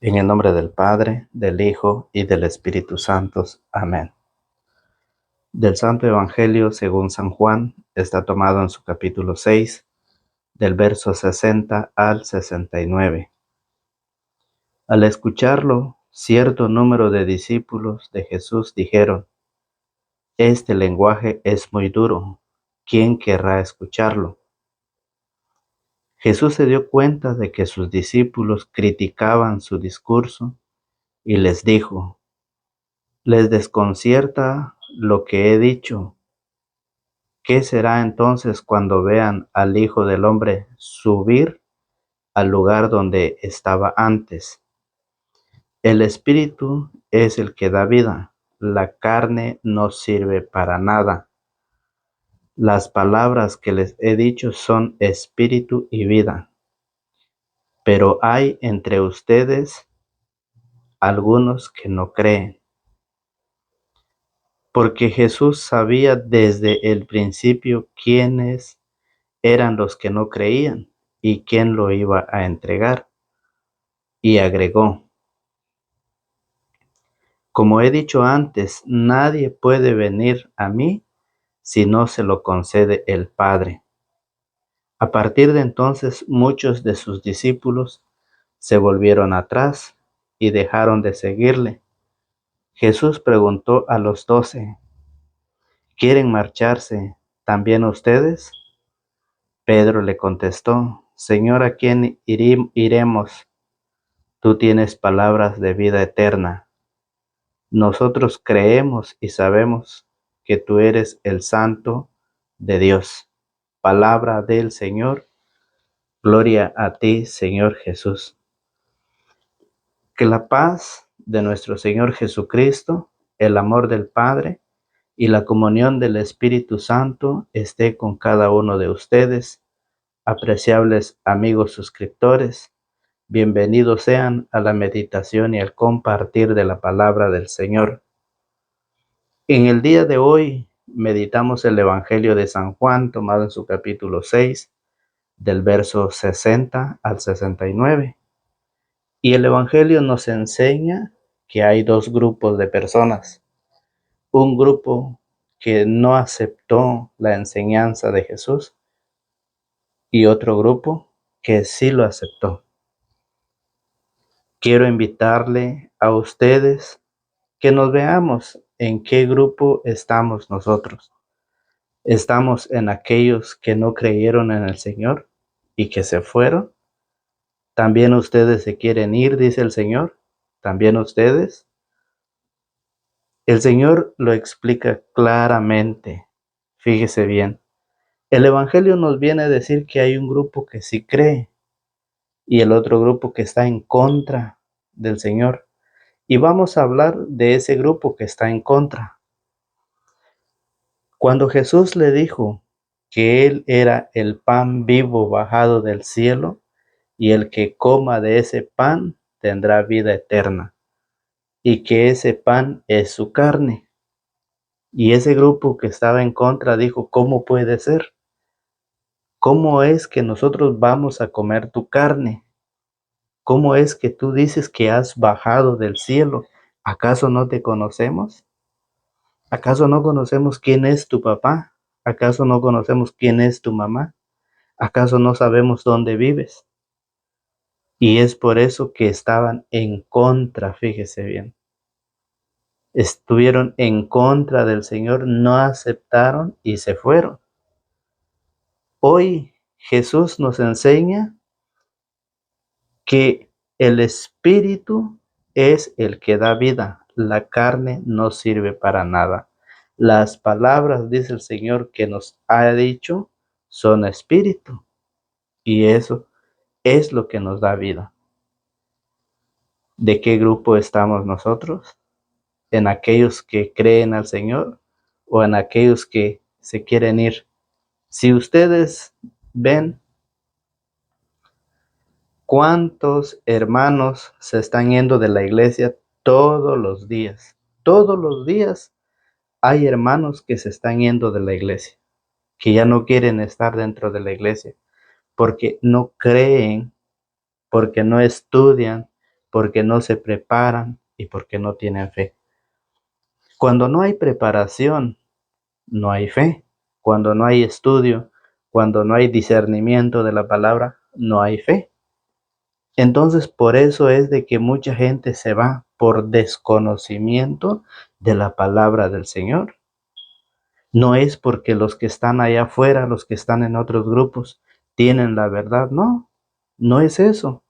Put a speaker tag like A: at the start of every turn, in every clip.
A: En el nombre del Padre, del Hijo y del Espíritu Santo. Amén. Del Santo Evangelio según San Juan, está tomado en su capítulo 6, del verso 60 al 69. Al escucharlo, cierto número de discípulos de Jesús dijeron: Este lenguaje es muy duro, ¿quién querrá escucharlo? Jesús se dio cuenta de que sus discípulos criticaban su discurso y les dijo: ¿Les desconcierta lo que he dicho? ¿Qué será entonces cuando vean al Hijo del Hombre subir al lugar donde estaba antes? El Espíritu es el que da vida, la carne no sirve para nada. Las palabras que les he dicho son espíritu y vida. Pero hay entre ustedes algunos que no creen. Porque Jesús sabía desde el principio quiénes eran los que no creían y quién lo iba a entregar. Y agregó: Como he dicho antes, nadie puede venir a mí si no se lo concede el Padre. A partir de entonces, muchos de sus discípulos se volvieron atrás y dejaron de seguirle. Jesús preguntó a los 12: ¿Quieren marcharse también ustedes? Pedro le contestó: Señor, ¿a quién iremos? Tú tienes palabras de vida eterna. Nosotros creemos y sabemos que tú eres el Santo de Dios. Palabra del Señor. Gloria a ti, Señor Jesús. Que la paz de nuestro Señor Jesucristo, el amor del Padre y la comunión del Espíritu Santo esté con cada uno de ustedes, apreciables amigos suscriptores. Bienvenidos sean a la meditación y al compartir de la palabra del Señor. En el día de hoy meditamos el Evangelio de San Juan, tomado en su capítulo 6, del verso 60 al 69. Y el Evangelio nos enseña que hay dos grupos de personas. Un grupo que no aceptó la enseñanza de Jesús y otro grupo que sí lo aceptó. Quiero invitarle a ustedes que nos veamos en qué grupo estamos nosotros. ¿Estamos en aquellos que no creyeron en el Señor y que se fueron? ¿También ustedes se quieren ir, dice el Señor? ¿También ustedes? El Señor lo explica claramente. Fíjese bien. El Evangelio nos viene a decir que hay un grupo que sí cree y el otro grupo que está en contra del Señor. Y vamos a hablar de ese grupo que está en contra. Cuando Jesús le dijo que Él era el pan vivo bajado del cielo, y el que coma de ese pan tendrá vida eterna, y que ese pan es su carne. Y ese grupo que estaba en contra dijo: ¿cómo puede ser? ¿Cómo es que nosotros vamos a comer tu carne? ¿Cómo es que tú dices que has bajado del cielo? ¿Acaso no te conocemos? ¿Acaso no conocemos quién es tu papá? ¿Acaso no conocemos quién es tu mamá? ¿Acaso no sabemos dónde vives? Y es por eso que estaban en contra, fíjese bien. Estuvieron en contra del Señor, no aceptaron y se fueron. Hoy Jesús nos enseña que el Espíritu es el que da vida, la carne no sirve para nada. Las palabras, dice el Señor, que nos ha dicho son espíritu, y eso es lo que nos da vida. ¿De qué grupo estamos nosotros? ¿En aquellos que creen al Señor o en aquellos que se quieren ir? Si ustedes ven cuántos hermanos se están yendo de la iglesia todos los días hay hermanos que se están yendo de la iglesia, que ya no quieren estar dentro de la iglesia, porque no creen, porque no estudian, porque no se preparan y porque no tienen fe. Cuando no hay preparación, no hay fe. Cuando no hay estudio, cuando no hay discernimiento de la palabra, no hay fe. Entonces, por eso es de que mucha gente se va por desconocimiento de la palabra del Señor. No es porque los que están allá afuera, los que están en otros grupos, tienen la verdad. No, no es eso,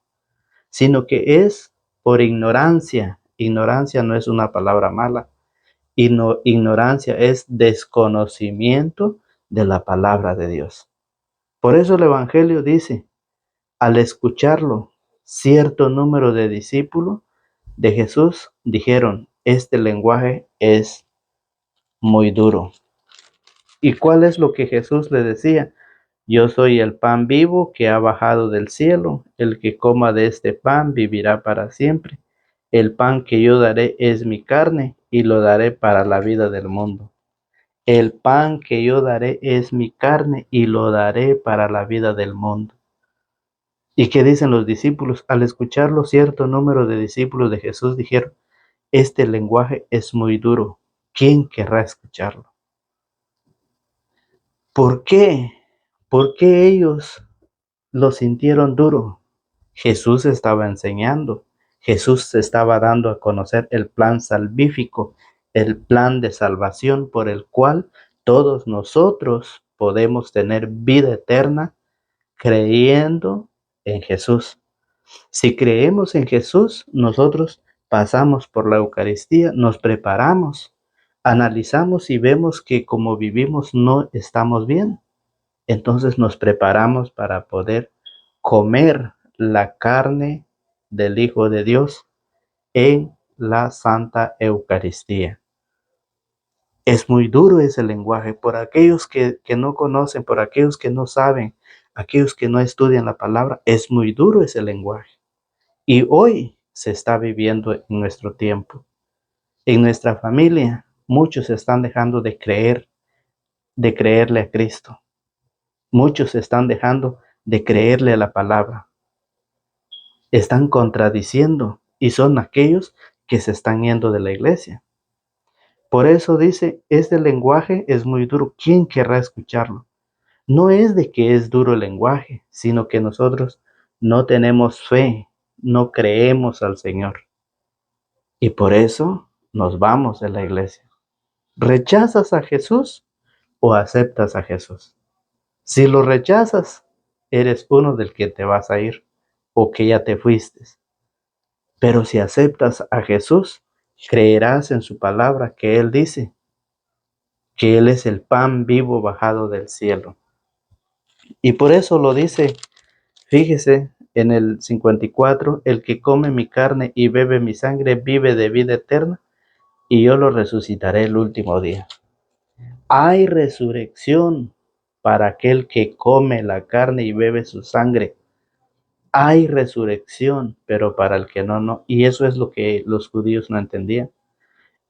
A: sino que es por ignorancia. Ignorancia no es una palabra mala. Ignorancia es desconocimiento de la palabra de Dios. Por eso el Evangelio dice, al escucharlo, cierto número de discípulos de Jesús dijeron, este lenguaje es muy duro. ¿Y cuál es lo que Jesús le decía? Yo soy el pan vivo que ha bajado del cielo. El que coma de este pan vivirá para siempre. El pan que yo daré es mi carne y lo daré para la vida del mundo. El pan que yo daré es mi carne y lo daré para la vida del mundo. ¿Y qué dicen los discípulos? Al escucharlo, cierto número de discípulos de Jesús dijeron, este lenguaje es muy duro. ¿Quién querrá escucharlo? ¿Por qué? ¿Por qué ellos lo sintieron duro? Jesús estaba enseñando. Jesús estaba dando a conocer el plan salvífico, el plan de salvación por el cual todos nosotros podemos tener vida eterna creyendo en Jesús. Si creemos en Jesús, nosotros pasamos por la Eucaristía, nos preparamos, analizamos y vemos que como vivimos no estamos bien. Entonces nos preparamos para poder comer la carne del Hijo de Dios en la Santa Eucaristía. Es muy duro ese lenguaje por aquellos que no conocen, por aquellos que no saben, aquellos que no estudian la palabra. Es muy duro ese lenguaje. Y hoy se está viviendo en nuestro tiempo. En nuestra familia, muchos están dejando de creerle a Cristo. Muchos están dejando de creerle a la palabra. Están contradiciendo y son aquellos que se están yendo de la iglesia. Por eso dice, este lenguaje es muy duro. ¿Quién querrá escucharlo? No es de que es duro el lenguaje, sino que nosotros no tenemos fe, no creemos al Señor. Y por eso nos vamos de la iglesia. ¿Rechazas a Jesús o aceptas a Jesús? Si lo rechazas, eres uno del que te vas a ir o que ya te fuiste. Pero si aceptas a Jesús, creerás en su palabra que Él dice que Él es el pan vivo bajado del cielo. Y por eso lo dice, fíjese en el 54, el que come mi carne y bebe mi sangre vive de vida eterna y yo lo resucitaré el último día. Hay resurrección para aquel que come la carne y bebe su sangre. Hay resurrección, pero para el que no, no. Y eso es lo que los judíos no entendían.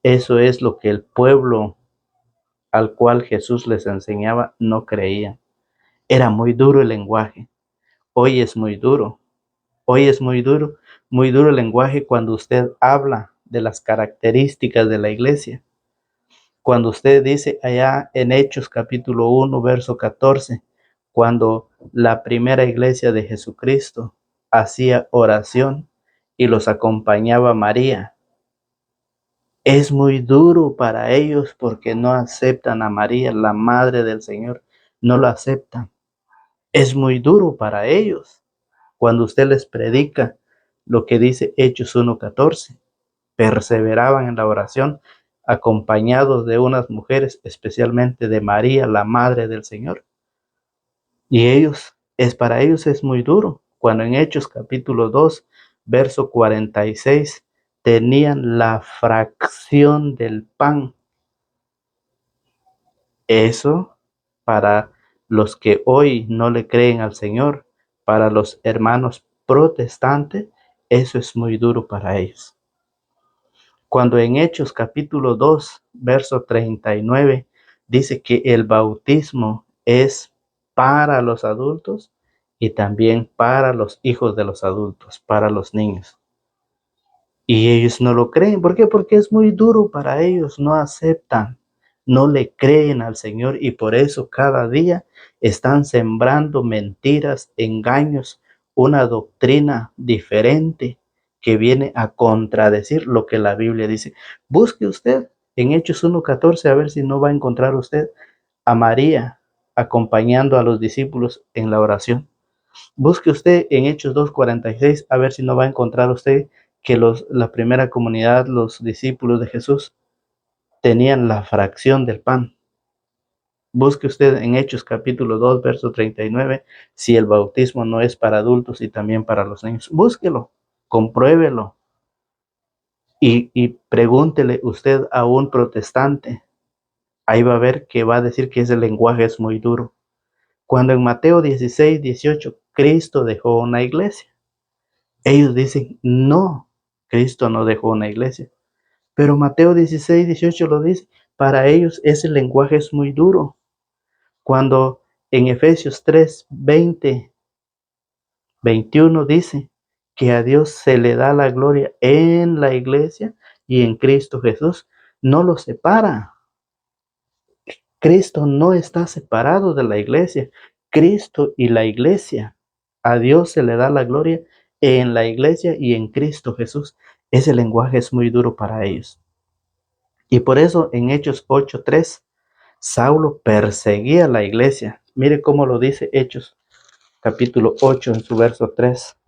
A: Eso es lo que el pueblo al cual Jesús les enseñaba no creía. Era muy duro el lenguaje. Hoy es muy duro. Hoy es muy duro el lenguaje cuando usted habla de las características de la iglesia. Cuando usted dice allá en Hechos capítulo 1, verso 14, cuando la primera iglesia de Jesucristo hacía oración y los acompañaba María. Es muy duro para ellos porque no aceptan a María, la madre del Señor. No lo aceptan. Es muy duro para ellos cuando usted les predica lo que dice Hechos 1:14. Perseveraban en la oración acompañados de unas mujeres, especialmente de María, la madre del Señor. Y para ellos es muy duro. Cuando en Hechos capítulo 2, verso 46, tenían la fracción del pan. Eso para los que hoy no le creen al Señor, para los hermanos protestantes, eso es muy duro para ellos. Cuando en Hechos capítulo 2, verso 39, dice que el bautismo es para los adultos y también para los hijos de los adultos, para los niños. Y ellos no lo creen. ¿Por qué? Porque es muy duro para ellos, no aceptan, no le creen al Señor y por eso cada día están sembrando mentiras, engaños, una doctrina diferente que viene a contradecir lo que la Biblia dice. Busque usted en Hechos 1:14 a ver si no va a encontrar usted a María acompañando a los discípulos en la oración. Busque usted en Hechos 2:46 a ver si no va a encontrar usted que la primera comunidad, los discípulos de Jesús, tenían la fracción del pan. Busque usted en Hechos capítulo 2, verso 39, si el bautismo no es para adultos y también para los niños. Búsquelo, compruébelo y pregúntele usted a un protestante. Ahí va a ver que va a decir que ese lenguaje es muy duro. Cuando en Mateo 16:18 Cristo dejó una iglesia, ellos dicen, no, Cristo no dejó una iglesia. Pero Mateo 16:18 lo dice, para ellos ese lenguaje es muy duro. Cuando en Efesios 3:20-21 dice que a Dios se le da la gloria en la iglesia y en Cristo Jesús, no lo separa. Cristo no está separado de la iglesia. Cristo y la iglesia. A Dios se le da la gloria en la iglesia y en Cristo Jesús. Ese lenguaje es muy duro para ellos. Y por eso en Hechos 8:3, Saulo perseguía a la iglesia. Mire cómo lo dice Hechos capítulo 8 en su verso 3.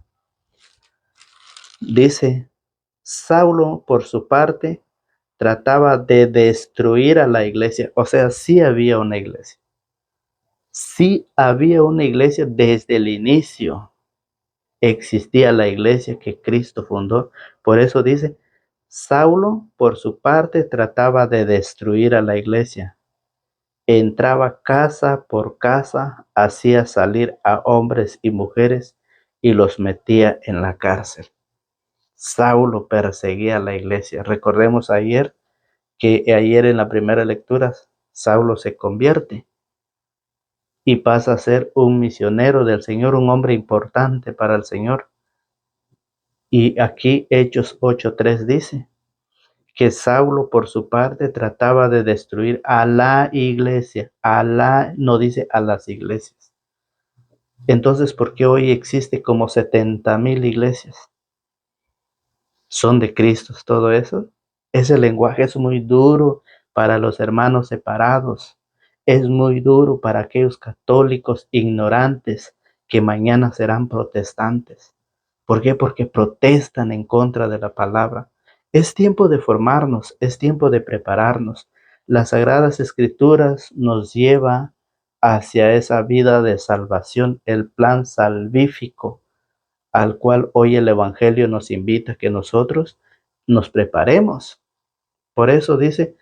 A: Dice, Saulo por su parte trataba de destruir a la iglesia. O sea, sí había una iglesia. Sí había una iglesia desde el inicio. Existía la iglesia que Cristo fundó. Por eso dice, Saulo por su parte trataba de destruir a la iglesia. Entraba casa por casa, hacía salir a hombres y mujeres y los metía en la cárcel. Saulo perseguía a la iglesia. Recordemos ayer en la primera lectura, Saulo se convierte y pasa a ser un misionero del Señor, un hombre importante para el Señor. Y aquí Hechos 8:3 dice que Saulo por su parte trataba de destruir a la iglesia, no dice a las iglesias. Entonces, ¿por qué hoy existe como 70,000 iglesias? ¿Son de Cristo todo eso? Ese lenguaje es muy duro para los hermanos separados. Es muy duro para aquellos católicos ignorantes que mañana serán protestantes. ¿Por qué? Porque protestan en contra de la palabra. Es tiempo de formarnos, es tiempo de prepararnos. Las Sagradas Escrituras nos lleva hacia esa vida de salvación, el plan salvífico al cual hoy el Evangelio nos invita a que nosotros nos preparemos. Por eso dice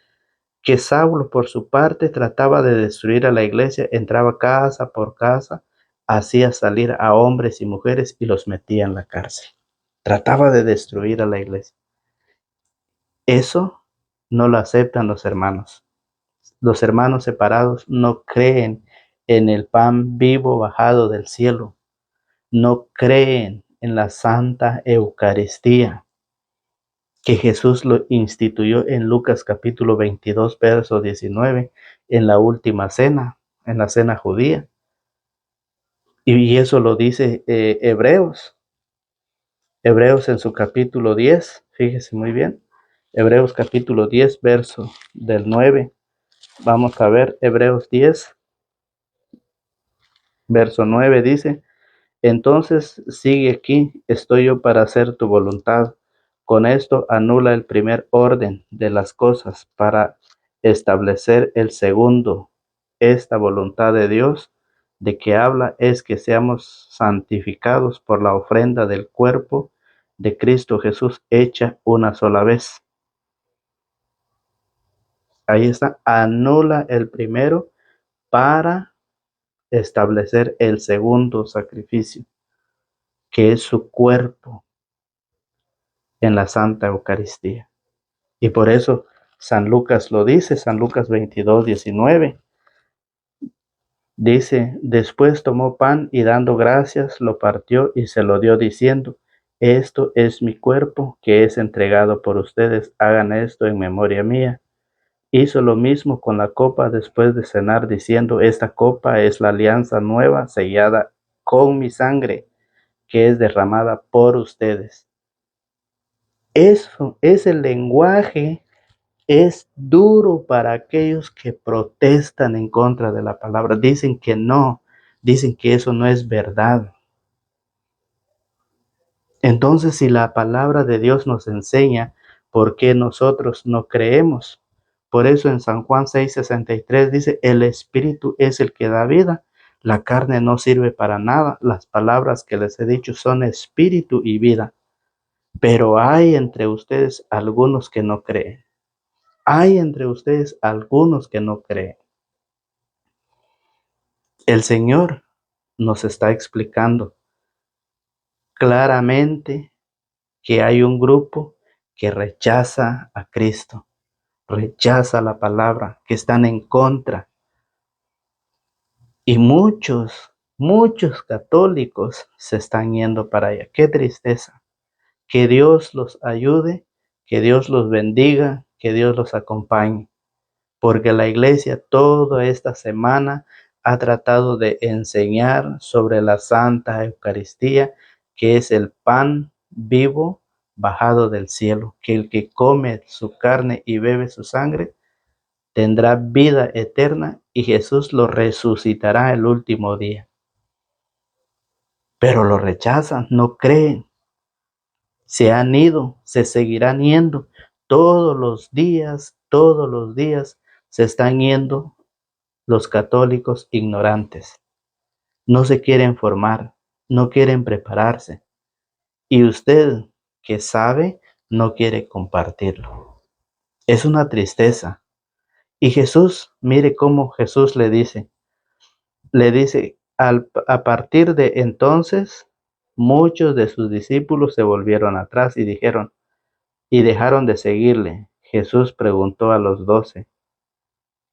A: que Saulo por su parte trataba de destruir a la iglesia, entraba casa por casa, hacía salir a hombres y mujeres y los metía en la cárcel. Trataba de destruir a la iglesia. Eso no lo aceptan los hermanos. Los hermanos separados no creen en el pan vivo bajado del cielo. No creen en la Santa Eucaristía que Jesús lo instituyó en Lucas capítulo 22, verso 19, en la última cena, en la cena judía. Y eso lo dice Hebreos en su capítulo 10, fíjese muy bien. Hebreos capítulo 10, verso del 9. Vamos a ver, Hebreos 10, verso 9 dice, entonces sigue aquí, estoy yo para hacer tu voluntad. Con esto anula el primer orden de las cosas para establecer el segundo. Esta voluntad de Dios de que habla es que seamos santificados por la ofrenda del cuerpo de Cristo Jesús hecha una sola vez. Ahí está, anula el primero para establecer el segundo sacrificio, que es su cuerpo en la Santa Eucaristía. Y por eso San Lucas lo dice, San Lucas 22:19. Dice, después tomó pan y dando gracias lo partió y se lo dio diciendo, Esto es mi cuerpo que es entregado por ustedes. Hagan esto en memoria mía. Hizo lo mismo con la copa después de cenar, diciendo, esta copa es la alianza nueva sellada con mi sangre, que es derramada por ustedes. Eso es el lenguaje, es duro para aquellos que protestan en contra de la palabra. Dicen que no, dicen que eso no es verdad. Entonces, si la palabra de Dios nos enseña, ¿por qué nosotros no creemos? Por eso en San Juan 6:63 dice, el Espíritu es el que da vida, la carne no sirve para nada. Las palabras que les he dicho son espíritu y vida. Pero hay entre ustedes algunos que no creen. Hay entre ustedes algunos que no creen. El Señor nos está explicando claramente que hay un grupo que rechaza a Cristo, rechaza la palabra, que están en contra. Y muchos católicos se están yendo para allá. Qué tristeza. Que Dios los ayude, que Dios los bendiga, que Dios los acompañe. Porque la iglesia toda esta semana ha tratado de enseñar sobre la Santa Eucaristía, que es el pan vivo bajado del cielo, que el que come su carne y bebe su sangre tendrá vida eterna y Jesús lo resucitará el último día. Pero lo rechazan, no creen, se han ido, se seguirán yendo. Todos los días se están yendo los católicos ignorantes. No se quieren formar, no quieren prepararse. Y usted que sabe, no quiere compartirlo. Es una tristeza. Y Jesús, mire cómo Jesús le dice, a partir de entonces, muchos de sus discípulos se volvieron atrás y dijeron, y dejaron de seguirle. Jesús preguntó a los 12,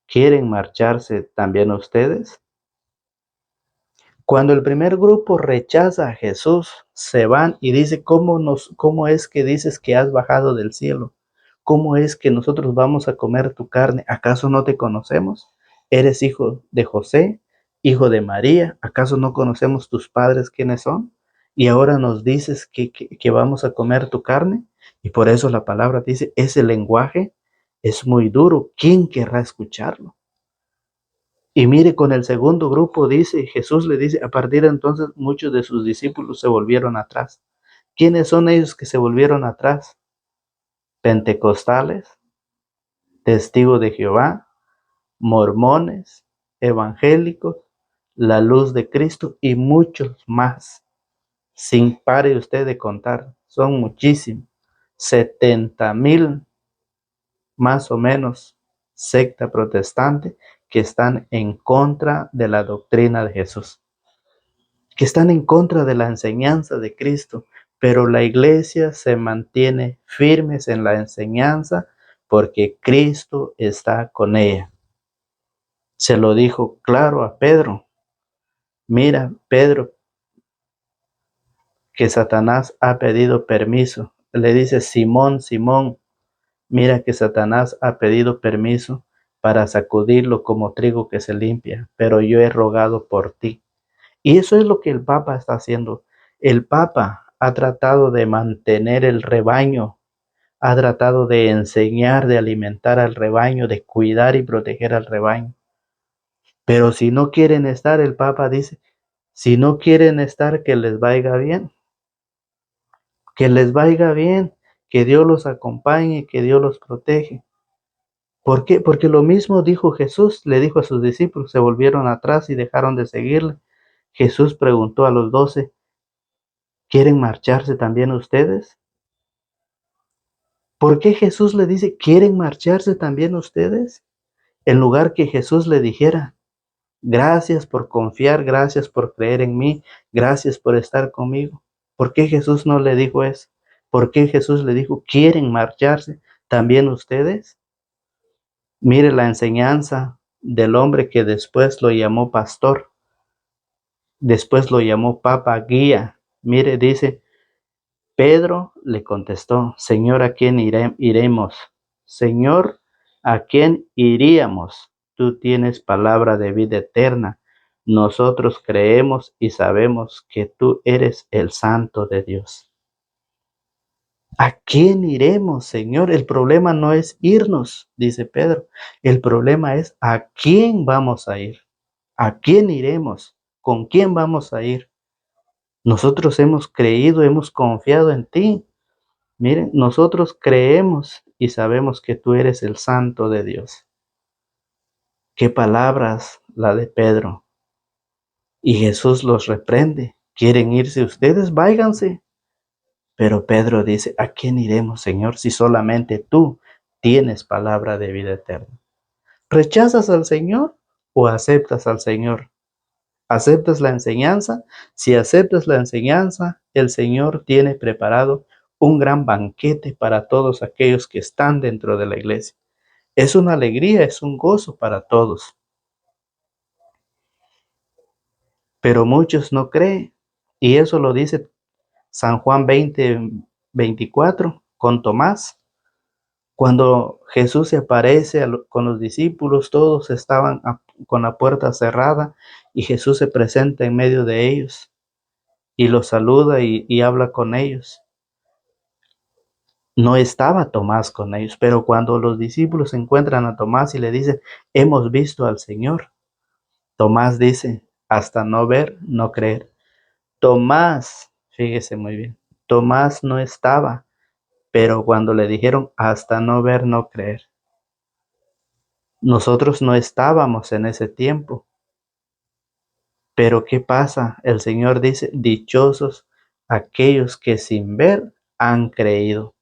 A: ¿quieren marcharse también ustedes? Cuando el primer grupo rechaza a Jesús, se van y dice, ¿cómo es que dices que has bajado del cielo? ¿Cómo es que nosotros vamos a comer tu carne? ¿Acaso no te conocemos? ¿Eres hijo de José, hijo de María? ¿Acaso no conocemos tus padres quiénes son? Y ahora nos dices que vamos a comer tu carne. Y por eso la palabra dice, ese lenguaje es muy duro. ¿Quién querrá escucharlo? Y mire, con el segundo grupo dice, Jesús le dice, a partir de entonces muchos de sus discípulos se volvieron atrás. ¿Quiénes son ellos que se volvieron atrás? Pentecostales, testigos de Jehová, mormones, evangélicos, la luz de Cristo y muchos más. Sin pare usted de contar, son muchísimos. 70,000 más o menos secta protestante que están en contra de la doctrina de Jesús, que están en contra de la enseñanza de Cristo, pero la iglesia se mantiene firmes en la enseñanza porque Cristo está con ella. Se lo dijo claro a Pedro. Mira, Pedro, que Satanás ha pedido permiso. Le dice, Simón, Simón, mira que Satanás ha pedido permiso para sacudirlo como trigo que se limpia, pero yo he rogado por ti. Y eso es lo que el Papa está haciendo. El Papa ha tratado de mantener el rebaño, ha tratado de enseñar, de alimentar al rebaño, de cuidar y proteger al rebaño. Pero si no quieren estar, el Papa dice, si no quieren estar, que les vaya bien, que les vaya bien, que Dios los acompañe, que Dios los protege. ¿Por qué? Porque lo mismo dijo Jesús, le dijo a sus discípulos, se volvieron atrás y dejaron de seguirle. Jesús preguntó a los 12, ¿quieren marcharse también ustedes? ¿Por qué Jesús le dice, ¿quieren marcharse también ustedes? En lugar que Jesús le dijera, gracias por confiar, gracias por creer en mí, gracias por estar conmigo. ¿Por qué Jesús no le dijo eso? ¿Por qué Jesús le dijo, ¿quieren marcharse también ustedes? Mire la enseñanza del hombre que después lo llamó pastor, después lo llamó papa, guía. Mire, dice, Pedro le contestó: Señor, ¿a quién iremos? Señor, ¿a quién iríamos? Tú tienes palabra de vida eterna. Nosotros creemos y sabemos que tú eres el Santo de Dios. ¿A quién iremos, Señor? El problema no es irnos, dice Pedro. El problema es a quién vamos a ir. ¿A quién iremos? ¿Con quién vamos a ir? Nosotros hemos creído, hemos confiado en ti. Miren, nosotros creemos y sabemos que tú eres el Santo de Dios. Qué palabras la de Pedro. Y Jesús los reprende. ¿Quieren irse ustedes? Váyanse. Pero Pedro dice: ¿a quién iremos, Señor, si solamente tú tienes palabra de vida eterna? ¿Rechazas al Señor o aceptas al Señor? ¿Aceptas la enseñanza? Si aceptas la enseñanza, el Señor tiene preparado un gran banquete para todos aquellos que están dentro de la iglesia. Es una alegría, es un gozo para todos. Pero muchos no creen. Y eso lo dice San Juan 20:24 con Tomás. Cuando Jesús se aparece con los discípulos, todos estaban con la puerta cerrada y Jesús se presenta en medio de ellos y los saluda y habla con ellos. No estaba Tomás con ellos, pero cuando los discípulos encuentran a Tomás y le dicen: hemos visto al Señor, Tomás dice: hasta no ver, no creer. Tomás, fíjese muy bien, Tomás no estaba, pero cuando le dijeron: hasta no ver, no creer. Nosotros no estábamos en ese tiempo, pero ¿qué pasa? El Señor dice: dichosos aquellos que sin ver han creído.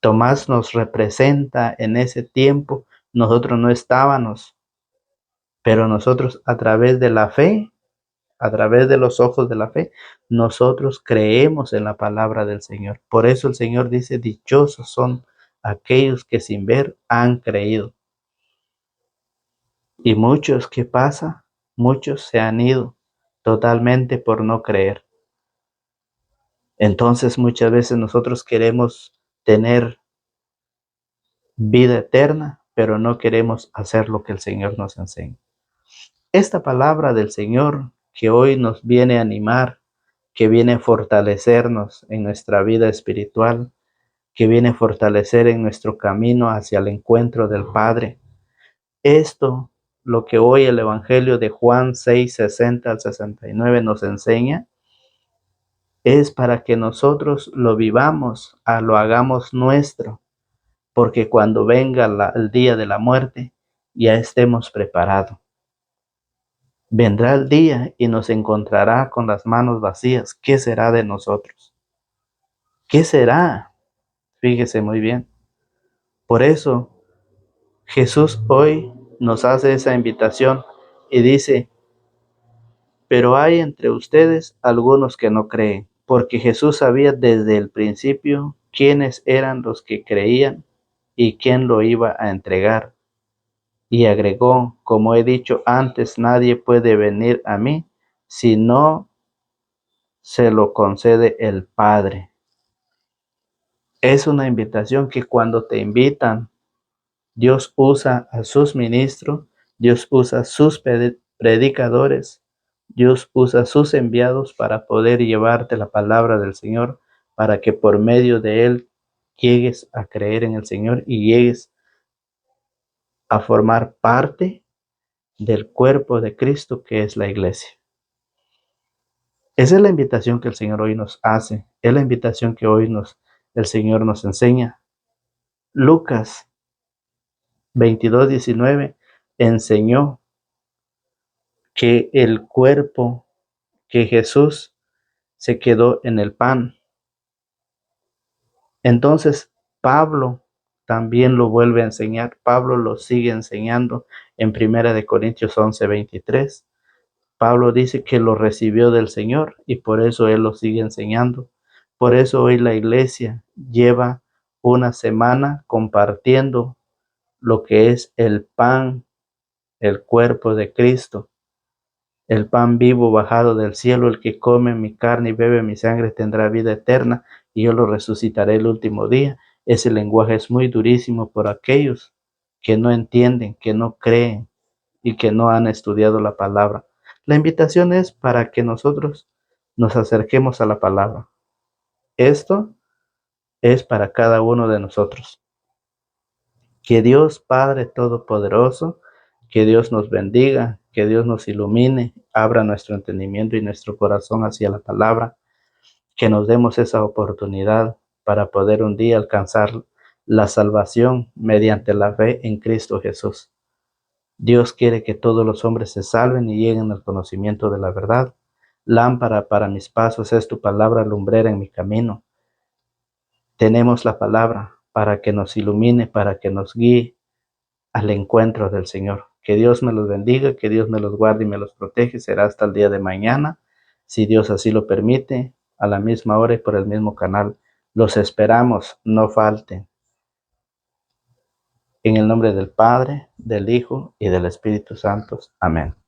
A: Tomás nos representa en ese tiempo. Nosotros no estábamos, pero nosotros a través de la fe, a través de los ojos de la fe, nosotros creemos en la palabra del Señor. Por eso el Señor dice: dichosos son aquellos que sin ver han creído. Y muchos, ¿qué pasa? Muchos se han ido totalmente por no creer. Entonces muchas veces nosotros queremos tener vida eterna, pero no queremos hacer lo que el Señor nos enseña. Esta palabra del Señor que hoy nos viene a animar, que viene a fortalecernos en nuestra vida espiritual, que viene a fortalecer en nuestro camino hacia el encuentro del Padre. Esto, lo que hoy el Evangelio de Juan 6:60 al 69 nos enseña, es para que nosotros lo vivamos, lo hagamos nuestro, porque cuando venga el día de la muerte, ya estemos preparados. Vendrá el día y nos encontrará con las manos vacías. ¿Qué será de nosotros? ¿Qué será? Fíjese muy bien. Por eso Jesús hoy nos hace esa invitación y dice: pero hay entre ustedes algunos que no creen, porque Jesús sabía desde el principio quiénes eran los que creían y quién lo iba a entregar. Y agregó: como he dicho antes, nadie puede venir a mí si no se lo concede el Padre. Es una invitación que cuando te invitan, Dios usa a sus ministros, Dios usa a sus predicadores, Dios usa a sus enviados para poder llevarte la palabra del Señor, para que por medio de él llegues a creer en el Señor y llegues a formar parte del cuerpo de Cristo, que es la iglesia. Esa es la invitación que el Señor hoy nos hace, es la invitación que hoy el Señor nos enseña. Lucas 22:19 enseñó que el cuerpo, que Jesús se quedó en el pan. Entonces Pablo también lo vuelve a enseñar. Pablo lo sigue enseñando en 1 Corintios 11:23. Pablo dice que lo recibió del Señor y por eso él lo sigue enseñando. Por eso hoy la iglesia lleva una semana compartiendo lo que es el pan, el cuerpo de Cristo. el pan vivo bajado del cielo, el que come mi carne y bebe mi sangre tendrá vida eterna, y yo lo resucitaré el último día. Ese lenguaje es muy durísimo por aquellos que no entienden, que no creen y que no han estudiado la palabra. La invitación es para que nosotros nos acerquemos a la palabra. Esto es para cada uno de nosotros. Que Dios Padre Todopoderoso, que Dios nos bendiga, que Dios nos ilumine, abra nuestro entendimiento y nuestro corazón hacia la palabra, que nos demos esa oportunidad para poder un día alcanzar la salvación mediante la fe en Cristo Jesús. Dios quiere que todos los hombres se salven y lleguen al conocimiento de la verdad. Lámpara para mis pasos es tu palabra, lumbrera en mi camino. Tenemos la palabra para que nos ilumine, para que nos guíe al encuentro del Señor. Que Dios me los bendiga, que Dios me los guarde y me los protege. Será hasta el día de mañana, si Dios así lo permite, a la misma hora y por el mismo canal. Los esperamos, no falten. En el nombre del Padre, del Hijo y del Espíritu Santo. Amén.